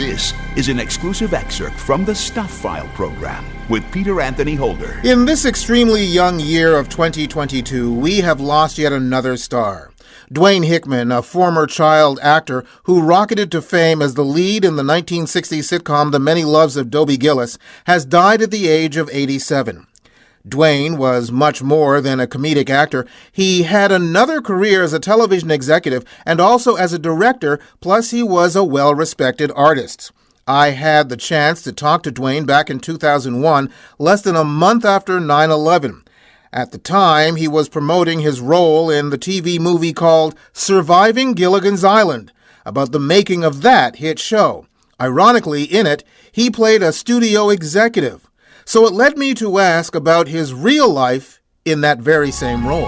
This is an exclusive excerpt from the Stuph File Program with Peter Anthony Holder. In this extremely young year of 2022, we have lost yet another star. Dwayne Hickman, a former child actor who rocketed to fame as the lead in the 1960s sitcom The Many Loves of Dobie Gillis, has died at the age of 87. Dwayne was much more than a comedic actor. He had another career as a television executive and also as a director, plus he was a well-respected artist. I had the chance to talk to Dwayne back in 2001, less than a month after 9/11. At the time, he was promoting his role in the TV movie called Surviving Gilligan's Island, about the making of that hit show. Ironically, in it, he played a studio executive. So it led me to ask about his real life in that very same role.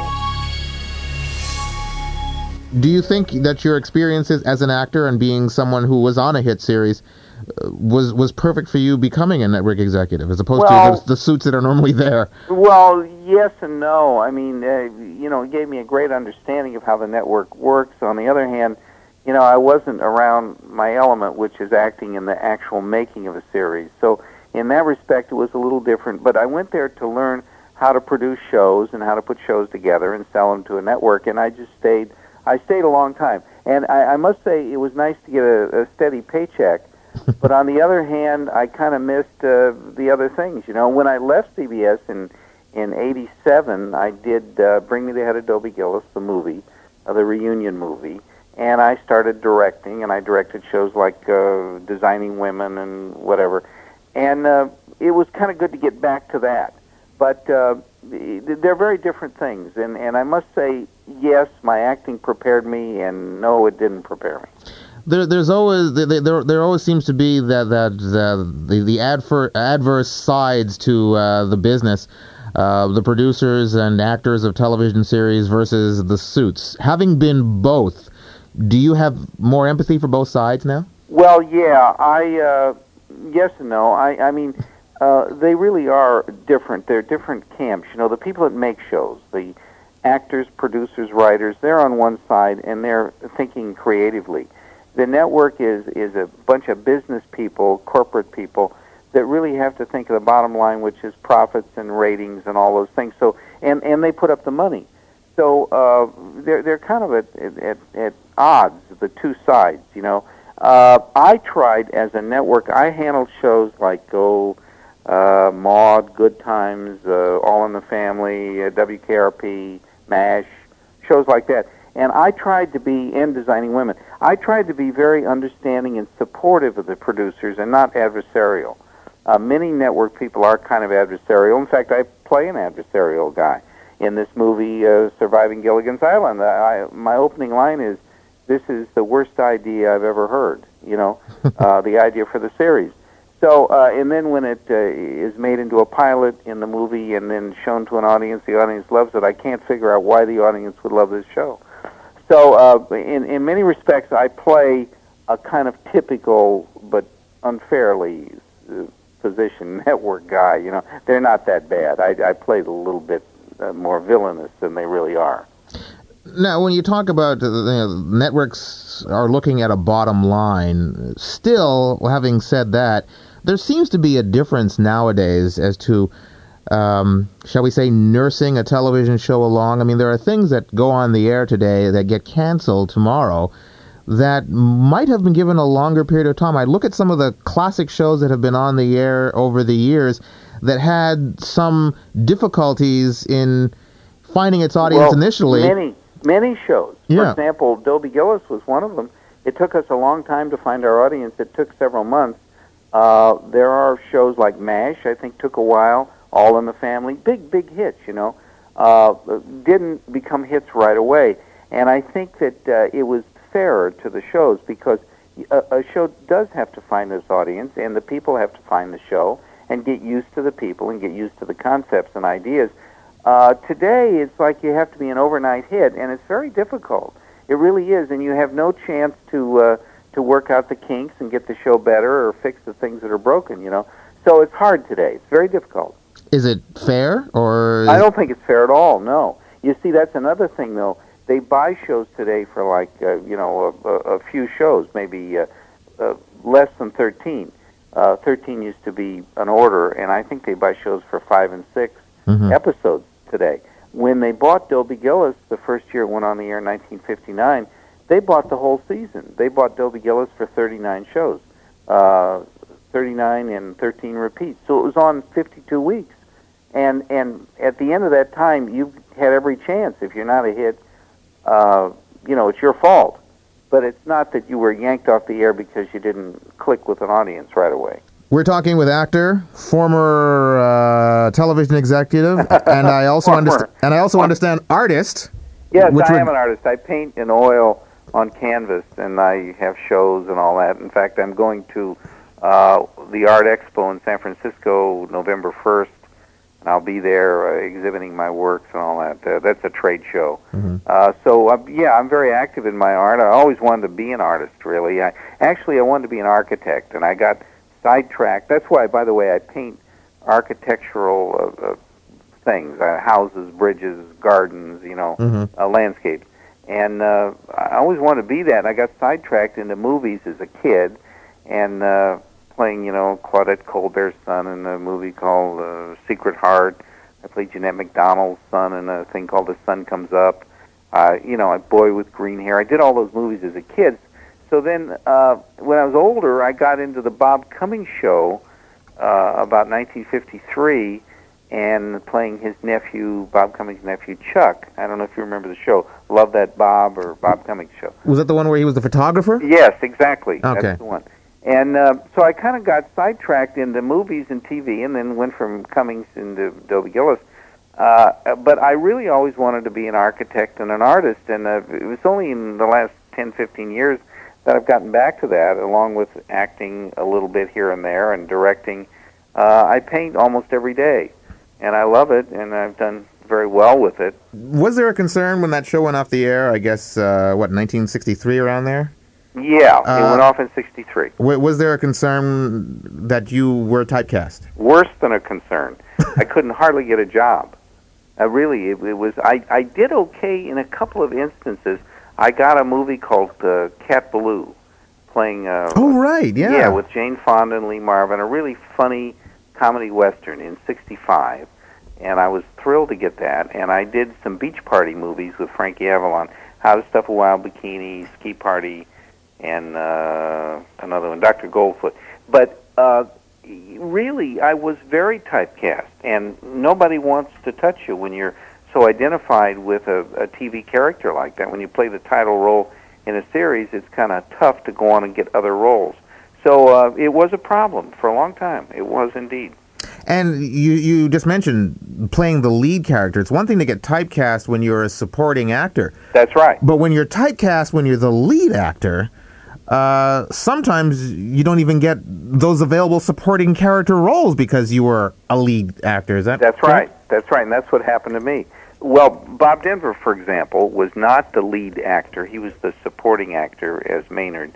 Do you think that your experiences as an actor and being someone who was on a hit series was perfect for you becoming a network executive, as opposed to the suits that are normally there? Well, yes and no. I mean, it gave me a great understanding of how the network works. On the other hand, I wasn't around my element, which is acting in the actual making of a series. So in that respect, it was a little different. But I went there to learn how to produce shows and how to put shows together and sell them to a network, and I stayed a long time. And I must say, it was nice to get a steady paycheck. But on the other hand, I kind of missed the other things. When I left CBS in '87, I did Bring Me the Head of Dobie Gillis, the movie, the reunion movie, and I started directing, and I directed shows like Designing Women and whatever. And it was kind of good to get back to that. But they're very different things. And I must say, yes, my acting prepared me, and no, it didn't prepare me. There always seems to be the adverse sides to the business, the producers and actors of television series versus the suits. Having been both, do you have more empathy for both sides now? Well, yeah, yes and no. I mean, they really are different. They're different camps. The people that make shows, the actors, producers, writers, they're on one side, and they're thinking creatively. The network is a bunch of business people, corporate people, that really have to think of the bottom line, which is profits and ratings and all those things. So, and they put up the money. So they're kind of at odds, the two sides. I tried as a network. I handled shows like Maude, Good Times, All in the Family, WKRP, MASH, shows like that. And I tried to be, in Designing Women, I tried to be very understanding and supportive of the producers and not adversarial. Many network people are kind of adversarial. In fact, I play an adversarial guy in this movie, Surviving Gilligan's Island. My opening line is, "This is the worst idea I've ever heard," the idea for the series. So, and then when it is made into a pilot in the movie and then shown to an audience, the audience loves it. I can't figure out why the audience would love this show. So, in many respects, I play a kind of typical but unfairly positioned network guy. They're not that bad. I played a little bit more villainous than they really are. Now, when you talk about networks are looking at a bottom line, still, having said that, there seems to be a difference nowadays as to, shall we say, nursing a television show along. I mean, there are things that go on the air today that get canceled tomorrow that might have been given a longer period of time. I look at some of the classic shows that have been on the air over the years that had some difficulties in finding its audience initially. Many shows. For example, Dobie Gillis was one of them. It took us a long time to find our audience. It took several months. There are shows like MASH, I think took a while. All in the Family, big hits, didn't become hits right away. And I think that it was fairer to the shows because a show does have to find its audience, and the people have to find the show and get used to the people and get used to the concepts and ideas. Today, it's like you have to be an overnight hit, and it's very difficult. It really is, and you have no chance to work out the kinks and get the show better or fix the things that are broken, So it's hard today. It's very difficult. Is it fair, or...? I don't think it's fair at all, no. You see, that's another thing, though. They buy shows today for, like, a few shows, maybe less than 13. 13 used to be an order, and I think they buy shows for 5 and 6 episodes today. When they bought Dobie Gillis, the first year it went on the air in 1959, they bought the whole season. They bought Dobie Gillis for 39 shows, 39 and 13 repeats. So it was on 52 weeks. And at the end of that time, you had every chance. If you're not a hit, it's your fault. But it's not that you were yanked off the air because you didn't click with an audience right away. We're talking with actor, former television executive, and I also understand artist. Yes, I am an artist. I paint in oil on canvas, and I have shows and all that. In fact, I'm going to the Art Expo in San Francisco November 1st, and I'll be there exhibiting my works and all that. That's a trade show. I'm very active in my art. I always wanted to be an artist, really. I wanted to be an architect, and I got sidetracked. That's why, by the way, I paint architectural things, houses, bridges, gardens, landscapes. And I always wanted to be that. And I got sidetracked into movies as a kid, and playing, Claudette Colbert's son in a movie called Secret Heart. I played Jeanette MacDonald's son in a thing called The Sun Comes Up. A Boy with Green Hair. I did all those movies as a kid. So then, when I was older, I got into the Bob Cummings show about 1953, and playing his nephew, Bob Cummings' nephew, Chuck. I don't know if you remember the show, Love That Bob or Bob Cummings Show. Was that the one where he was the photographer? Yes, exactly. Okay. That's the one. And so I kind of got sidetracked into movies and TV, and then went from Cummings into Dobie Gillis. But I really always wanted to be an architect and an artist, and it was only in the last 10, 15 years that I've gotten back to that, along with acting a little bit here and there and directing. I paint almost every day, and I love it, and I've done very well with it. Was there a concern when that show went off the air, I guess, 1963, around there? Yeah, it went off in 63. Was there a concern that you were typecast? Worse than a concern. I couldn't hardly get a job. Really, it was. I did okay in a couple of instances. I got a movie called Cat Ballou, playing... oh, right, yeah. Yeah, with Jane Fonda and Lee Marvin, a really funny comedy western in 65. And I was thrilled to get that. And I did some beach party movies with Frankie Avalon, How to Stuff a Wild Bikini, Ski Party, and another one, Dr. Goldfoot. But really, I was very typecast, and nobody wants to touch you when you're so identified with a TV character like that. When you play the title role in a series, it's kind of tough to go on and get other roles. So it was a problem for a long time. It was indeed. And you just mentioned playing the lead character. It's one thing to get typecast when you're a supporting actor. That's right. But when you're typecast when you're the lead actor, sometimes you don't even get those available supporting character roles because you were a lead actor. Is that That's correct? right. That's right, and that's what happened to me. Well, Bob Denver, for example, was not the lead actor. He was the supporting actor as Maynard,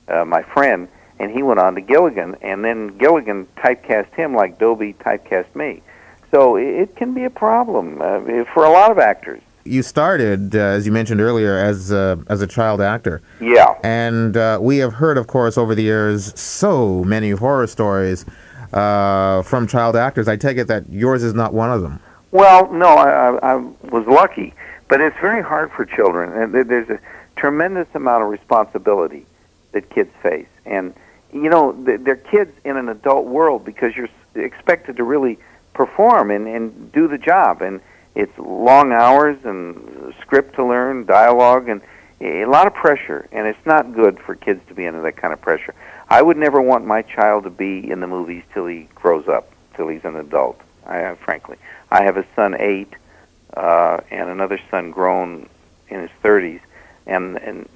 my friend, and he went on to Gilligan, and then Gilligan typecast him like Dobie typecast me. So it can be a problem for a lot of actors. You started, as you mentioned earlier, as a child actor. Yeah. And we have heard, of course, over the years, so many horror stories from child actors. I take it that yours is not one of them. Well, no, I was lucky, but it's very hard for children. And there's a tremendous amount of responsibility that kids face. And, they're kids in an adult world because you're expected to really perform and do the job. And it's long hours and script to learn, dialogue, and a lot of pressure. And it's not good for kids to be under that kind of pressure. I would never want my child to be in the movies till he grows up, till he's an adult, frankly. I have a son 8 and another son grown in his 30s, and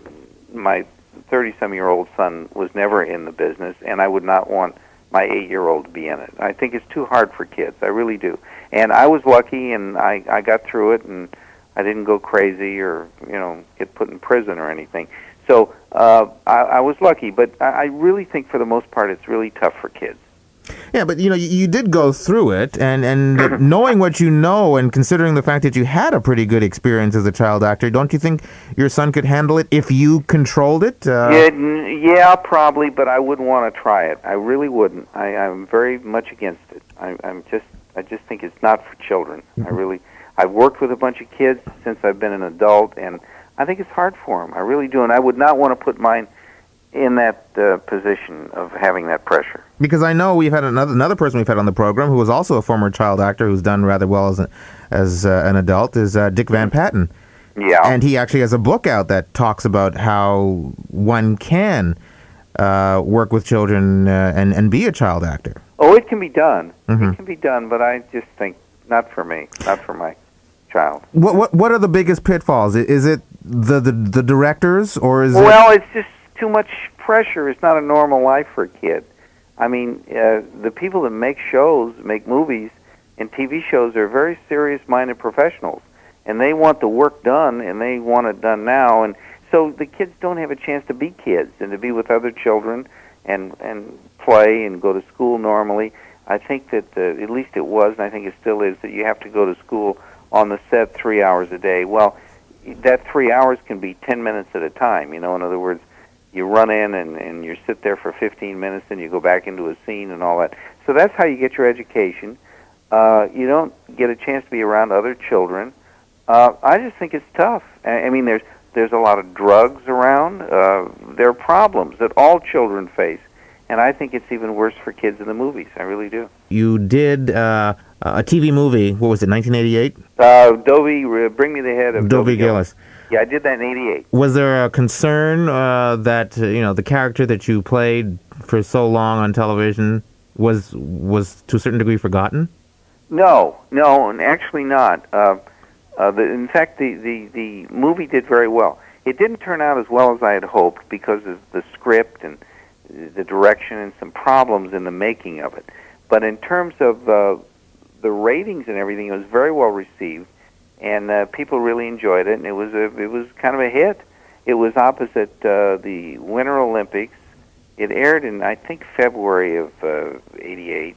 my 30-some-year-old son was never in the business, and I would not want my 8-year-old to be in it. I think it's too hard for kids. I really do. And I was lucky, and I got through it, and I didn't go crazy or, get put in prison or anything. So I was lucky, but I really think for the most part it's really tough for kids. Yeah, but you did go through it, and knowing what you know, and considering the fact that you had a pretty good experience as a child actor, don't you think your son could handle it if you controlled it? Yeah, probably, but I wouldn't want to try it. I really wouldn't. I'm very much against it. I just think it's not for children. I've worked with a bunch of kids since I've been an adult, and I think it's hard for them. I really do, and I would not want to put mine in that position of having that pressure. Because I know we've had another person we've had on the program who was also a former child actor who's done rather well as an adult is Dick Van Patten. Yeah. And he actually has a book out that talks about how one can work with children and be a child actor. Oh, it can be done. Mm-hmm. It can be done, but I just think not for me, not for my child. What are the biggest pitfalls? Is it the directors, or is it's just too much pressure. It's not a normal life for a kid. I mean, the people that make shows, make movies and TV shows are very serious-minded professionals, and they want the work done, and they want it done now. And so the kids don't have a chance to be kids and to be with other children and play and go to school normally. I think that at least it was, and I think it still is, that you have to go to school on the set 3 hours a day. Well, that 3 hours can be 10 minutes at a time. In other words, you run in and you sit there for 15 minutes and you go back into a scene and all that. So that's how you get your education. You don't get a chance to be around other children. I just think it's tough. I mean, there's a lot of drugs around. There are problems that all children face. And I think it's even worse for kids in the movies. I really do. You did a TV movie, what was it, 1988? Dobie, Bring Me the Head of Dobie Gillis. Yeah, I did that in 88. Was there a concern that the character that you played for so long on television was to a certain degree forgotten? No, and actually not. In fact, the movie did very well. It didn't turn out as well as I had hoped because of the script and the direction and some problems in the making of it. But in terms of the ratings and everything, it was very well received. And people really enjoyed it, and it was kind of a hit. It was opposite the Winter Olympics. It aired in, I think, February of '88,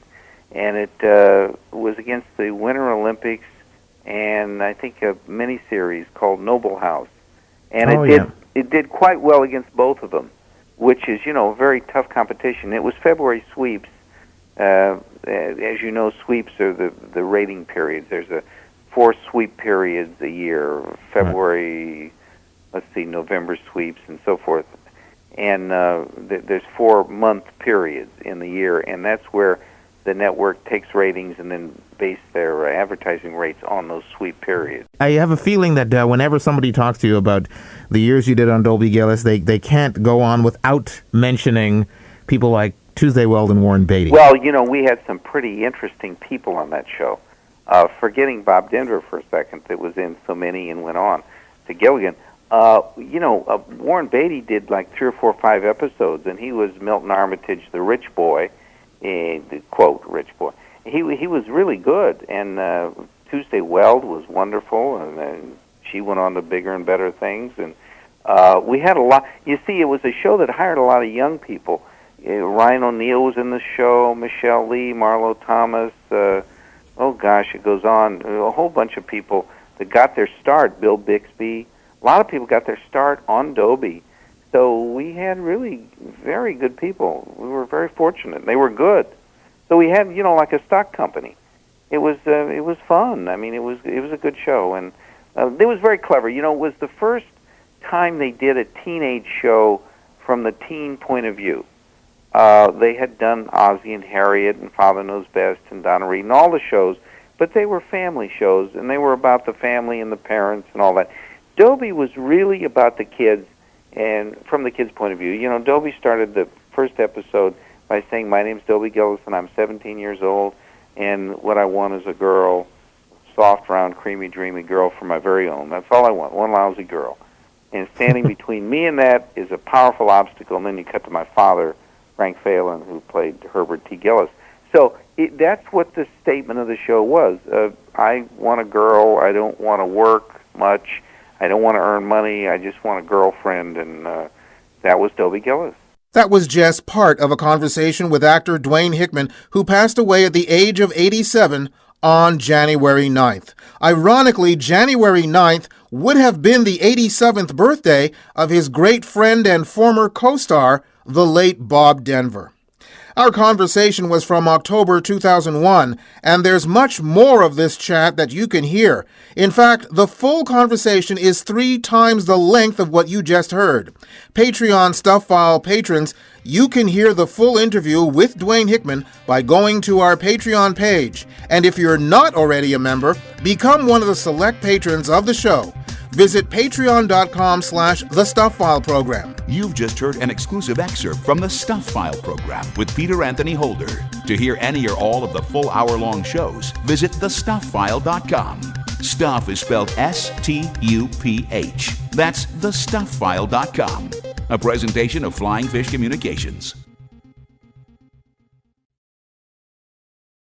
and it was against the Winter Olympics and I think a miniseries called Noble House, and it did quite well against both of them, which is a very tough competition. It was February sweeps. As you know, sweeps are the rating periods. There's 4 sweep periods a year, February, November sweeps, and so forth. And there's 4-month periods in the year, and that's where the network takes ratings and then base their advertising rates on those sweep periods. I have a feeling that whenever somebody talks to you about the years you did on Dobie Gillis, they can't go on without mentioning people like Tuesday Weld and Warren Beatty. Well, we had some pretty interesting people on that show. Forgetting Bob Denver for a second, that was in so many and went on to Gilligan. Warren Beatty did like 3 or 4 or 5 episodes, and he was Milton Armitage, the rich boy, the quote, rich boy. He was really good, and Tuesday Weld was wonderful, and she went on to bigger and better things, and we had a lot. You see, it was a show that hired a lot of young people. Ryan O'Neal was in the show, Michelle Lee, Marlo Thomas, it goes on. A whole bunch of people that got their start, Bill Bixby. A lot of people got their start on Dobie. So we had really very good people. We were very fortunate. They were good. So we had, like a stock company. It was fun. I mean, it was a good show, and it was very clever. It was the first time they did a teenage show from the teen point of view. They had done Ozzie and Harriet and Father Knows Best and Donna Reed and all the shows, but they were family shows, and they were about the family and the parents and all that. Dobie was really about the kids, and from the kids' point of view. Dobie started the first episode by saying, "My name's Dobie Gillis, and I'm 17 years old, and what I want is a girl, soft, round, creamy, dreamy girl for my very own. That's all I want, one lousy girl. And standing between me and that is a powerful obstacle." And then you cut to my father, Frank Phelan, who played Herbert T. Gillis. So that's what the statement of the show was. I want a girl. I don't want to work much. I don't want to earn money. I just want a girlfriend, and that was Dobie Gillis. That was just part of a conversation with actor Dwayne Hickman, who passed away at the age of 87 on January 9th. Ironically, January 9th would have been the 87th birthday of his great friend and former co-star, the late Bob Denver. Our conversation was from October 2001, and there's much more of this chat that you can hear. In fact, the full conversation is 3 times the length of what you just heard. Patreon Stuph File patrons, you can hear the full interview with Dwayne Hickman by going to our Patreon page. And if you're not already a member, become one of the select patrons of the show. Visit patreon.com/The Stuph File Program. You've just heard an exclusive excerpt from the Stuph File Program with Peter Anthony Holder. To hear any or all of the full hour-long shows, visit thestufffile.com. Stuph is spelled S-T-U-P-H. That's thestufffile.com. A presentation of Flying Fish Communications.